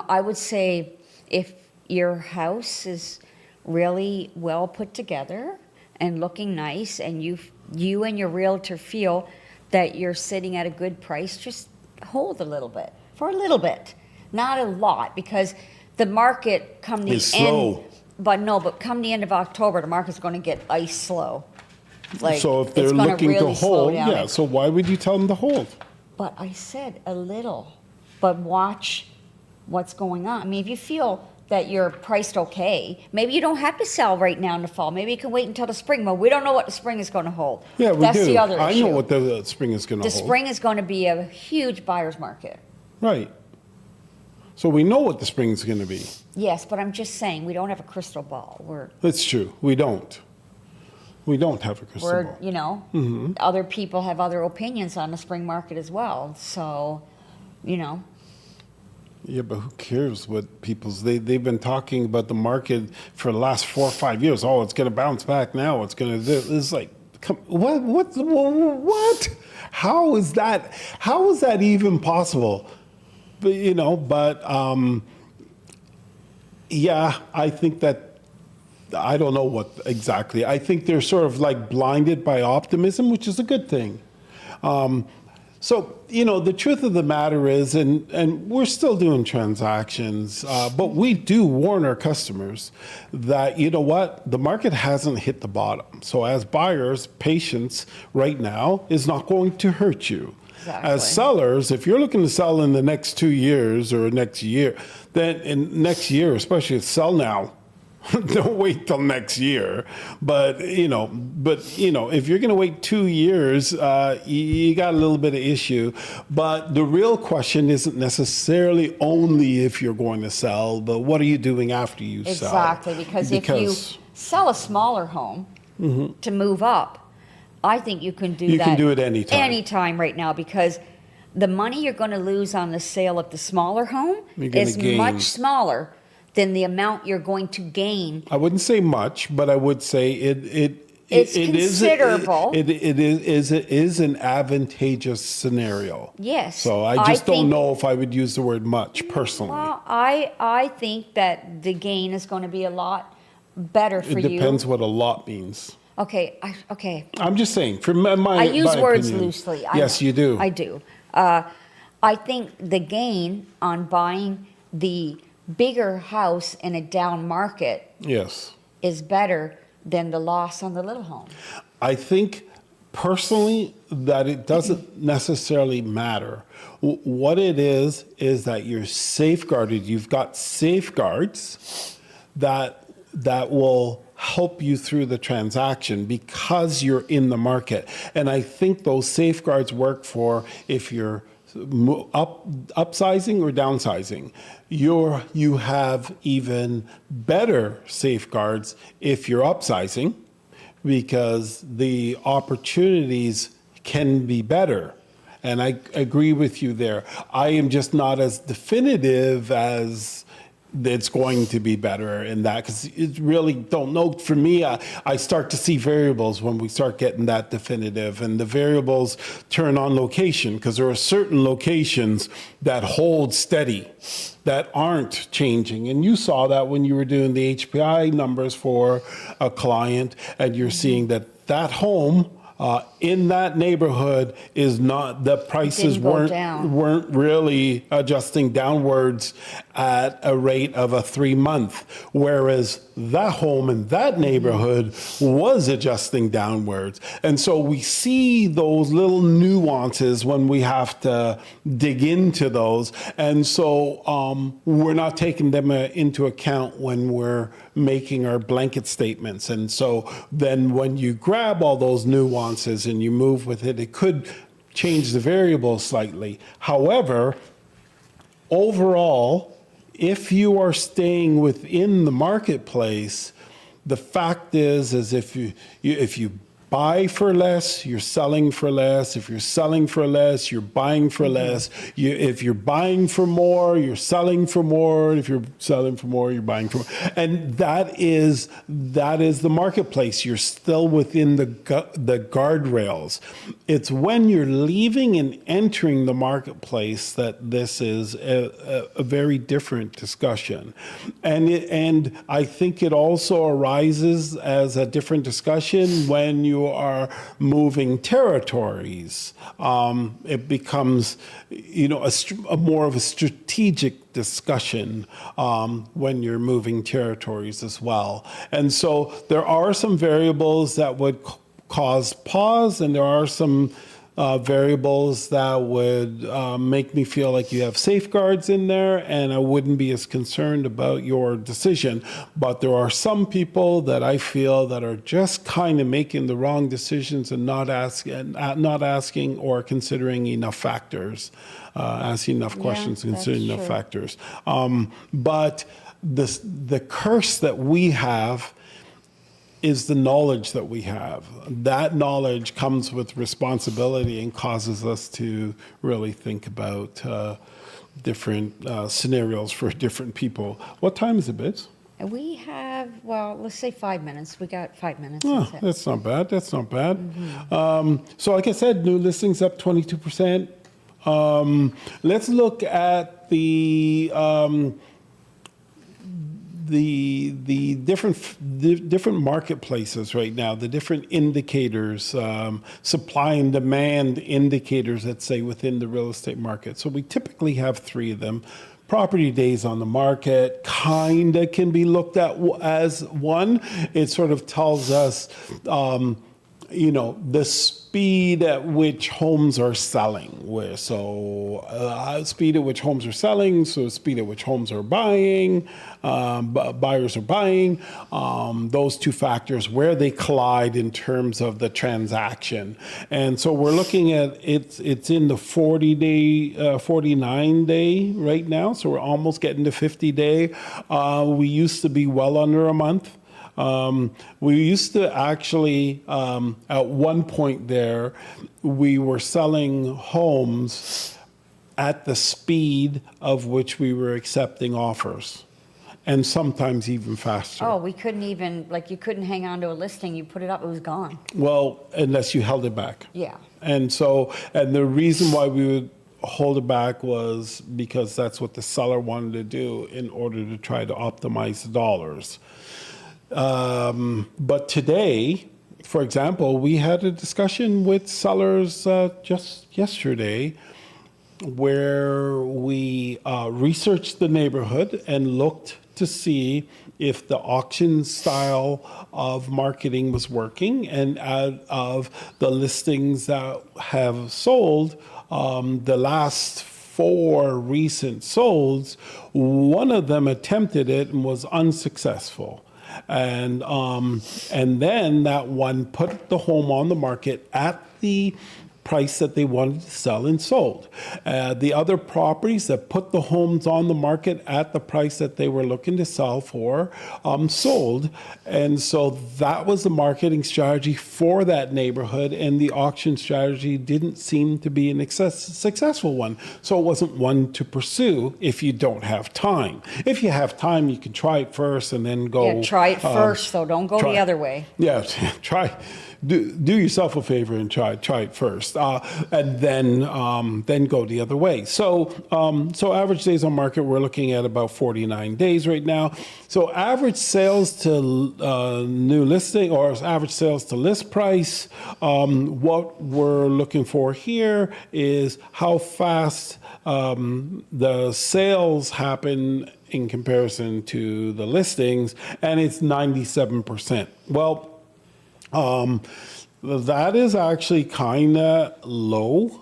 I would say if your house is really well put together and looking nice, and you and your realtor feel that you're sitting at a good price, just hold a little bit, for a little bit, not a lot, because the market come the It's end. slow. But come the end of October, the market's going to get ice slow. So if they're it's gonna looking really to slow hold, down. so why would you tell them to hold? But I said a little, but watch what's going on. I mean, if you feel that you're priced okay. Maybe you don't have to sell right now in the fall. Maybe you can wait until the spring. But we don't know what the spring is going to hold. Yeah, we That's do. the other I issue. know what the spring is going to The hold. spring is going to be a huge buyer's market. Right. So we know what the spring is going to be. Yes, but I'm just saying we don't have a crystal ball. That's true. We don't. We don't have a crystal We're ball. you know, other people have other opinions on the spring market as well. So, you know, Yeah, but who cares what they've been talking about the market for the last 4 or 5 years. Oh, it's going to bounce back now. It's going to, it's like, what? How is that even possible? But, yeah, I think that, I don't know what exactly. I think they're sort of like blinded by optimism, which is a good thing. So, the truth of the matter is, and we're still doing transactions, but we do warn our customers that, you know what, the market hasn't hit the bottom. So as buyers, patience right now is not going to hurt you. Exactly. As sellers, if you're looking to sell in the next 2 years or next year, then in next year, especially sell now. Don't wait till next year. But if you're going to wait 2 years, you got a little bit of issue. But the real question isn't necessarily only if you're going to sell, but what are you doing after you sell? exactly. Because if you sell a smaller home to move up, I think you can do that. You can do it anytime. Anytime right now, because the money you're going to lose on the sale of the smaller home You're gonna is gain. much smaller than the amount you're going to gain. I wouldn't say much, but I would say It's considerable. It is an advantageous scenario. Yes. So I just don't know if I would use the word much personally. Well, I think that the gain is going to be a lot better for It you. depends what a lot means. Okay. I'm just saying, for my I use my words opinion. loosely. Yes, you do. I do. I think the gain on buying the bigger house in a down market Yes. is better than the loss on the little home. I think personally that it doesn't necessarily matter. What it is that you're safeguarded. You've got safeguards that will help you through the transaction because you're in the market. And I think those safeguards work for if you're upsizing or downsizing. You have even better safeguards if you're upsizing because the opportunities can be better. And I agree with you there. I am just not as definitive as it's going to be better in that because it really don't know. For me, I start to see variables when we start getting that definitive, and the variables turn on location because there are certain locations that hold steady, that aren't changing. And you saw that when you were doing the HPI numbers for a client, and you're seeing that home in that neighborhood is not, the prices Didn't go weren't down. really adjusting downwards at a rate of a 3-month, whereas that home in that neighborhood was adjusting downwards. And so we see those little nuances when we have to dig into those. And so we're not taking them into account when we're making our blanket statements. And so then when you grab all those nuances and you move with it, it could change the variable slightly. However, overall, if you are staying within the marketplace, the fact is if you buy for less, you're selling for less. If you're selling for less, you're buying for less. If you're buying for more, you're selling for more. If you're selling for more, you're buying for more. And that is the marketplace. You're still within the guardrails. It's when you're leaving and entering the marketplace that this is a very different discussion. And I think it also arises as a different discussion when you are moving territories. It becomes, a more of a strategic discussion when you're moving territories as well. And so there are some variables that would cause pause, and there are some variables that would make me feel like you have safeguards in there, and I wouldn't be as concerned about your decision. But there are some people that I feel that are just kind of making the wrong decisions and not asking or considering enough factors, asking enough questions, that's considering enough true. factors. But the curse that we have is the knowledge that we have. That knowledge comes with responsibility and causes us to really think about different scenarios for different people. What time is it, Bits? We have, well, let's say 5 minutes. We got 5 minutes. Oh, That's it. that's not bad. That's not bad. So, like I said, new listings up 22%. Let's look at the different marketplaces right now, the different indicators, supply and demand indicators, let's say, within the real estate market. So we typically have 3 of them. Property days on the market kind of can be looked at as one. It sort of tells us, the speed at which homes are selling. Speed at which homes are selling, so speed at which homes are buying, buyers are buying. Those 2 factors, where they collide in terms of the transaction. And so we're looking at it's in the 49 day right now, so we're almost getting to 50 day. We used to be well under a month. We used to actually, at one point there, we were selling homes at the speed of which we were accepting offers, and sometimes even faster. Oh, we couldn't even, like, you couldn't hang on to a listing. You put it up, it was gone. Well, unless you held it back. Yeah. And the reason why we would hold it back was because that's what the seller wanted to do in order to try to optimize the dollars. But today, for example, we had a discussion with sellers just yesterday where we researched the neighborhood and looked to see if the auction style of marketing was working. And out of the listings that have sold, the last 4 recent solds, one of them attempted it and was unsuccessful. And then that one put the home on the market at the price that they wanted to sell and sold. The other properties that put the homes on the market at the price that they were looking to sell for sold. And so that was the marketing strategy for that neighborhood, and the auction strategy didn't seem to be an successful one. So it wasn't one to pursue if you don't have time. If you have time, you can try it first and then go. Yeah, try it first, though. Don't go try- the other way. Yeah, try. Do yourself a favor and try it first, and then go the other way. So average days on market, we're looking at about 49 days right now. So average sales to new listing, or average sales to list price. What we're looking for here is how fast the sales happen in comparison to the listings, and it's 97%. Well, that is actually kind of low.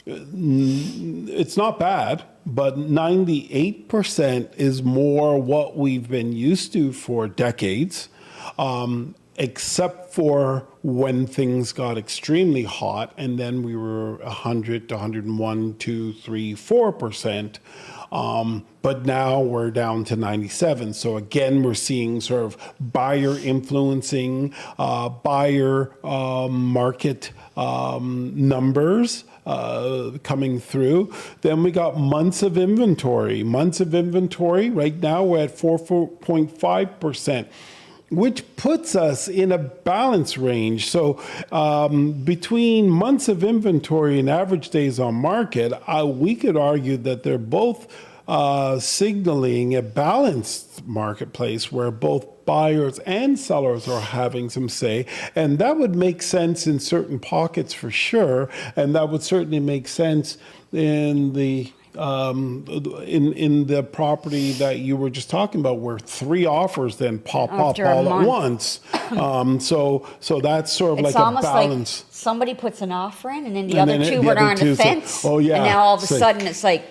It's not bad, but 98% is more what we've been used to for decades, except for when things got extremely hot, and then we were 100 to 101, 2, 3, 4%. But now we're down to 97. So again, we're seeing sort of buyer influencing, buyer market numbers coming through. Then we got months of inventory. Months of inventory, right now we're at 4.5%. Which puts us in a balance range. So between months of inventory and average days on market, we could argue that they're both signaling a balanced marketplace where both buyers and sellers are having some say. And that would make sense in certain pockets for sure. And that would certainly make sense in the in the property that you were just talking about, where 3 offers then pop up After a all at month. once. So that's sort of It's like a almost balance. like somebody puts an offer in, and then the And other then two the were other on two the say, fence. "Oh, yeah." And now all of a It's like- sudden it's like,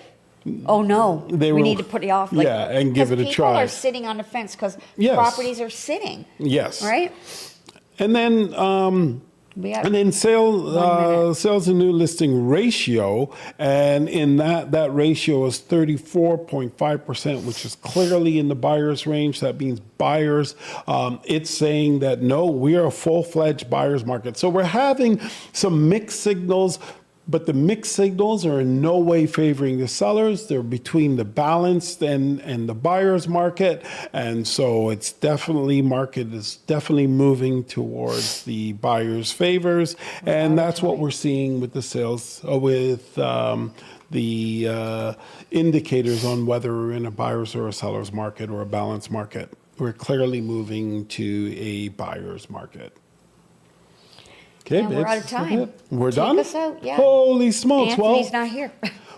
oh no, They we were- need to put the offer. Yeah, and give it a People try. are sitting on the fence because Yes. properties are sitting, Yes. right? And then We have, And then minute. sales and new listing ratio, and in that ratio is 34.5%, which is clearly in the buyer's range. That means buyers, it's saying that no, we are a full-fledged buyer's market. So we're having some mixed signals, but the mixed signals are in no way favoring the sellers. They're between the balanced and the buyer's market. And so it's definitely, market is definitely moving towards the buyer's favors. And that's what we're seeing with the sales, with the indicators on whether we're in a buyer's or a seller's market or a balanced market. We're clearly moving to a buyer's market. Okay, And we're babes, out of is that time. it? We're Take done? us out, yeah. Holy smokes. Anthony's not here.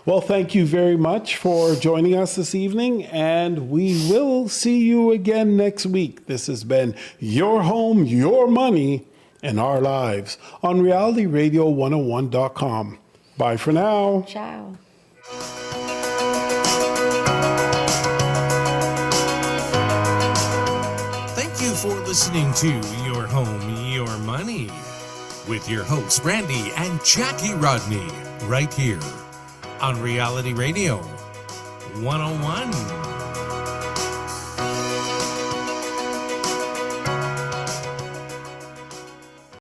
Well, thank you very much for joining us this evening, and we will see you again next week. This has been Your Home, Your Money, and Our Lives on realityradio101.com. Bye for now. Ciao. Thank you for listening to Your Home, Your Money with your hosts, Randy and Jackie Rodney, right here on Reality Radio 101.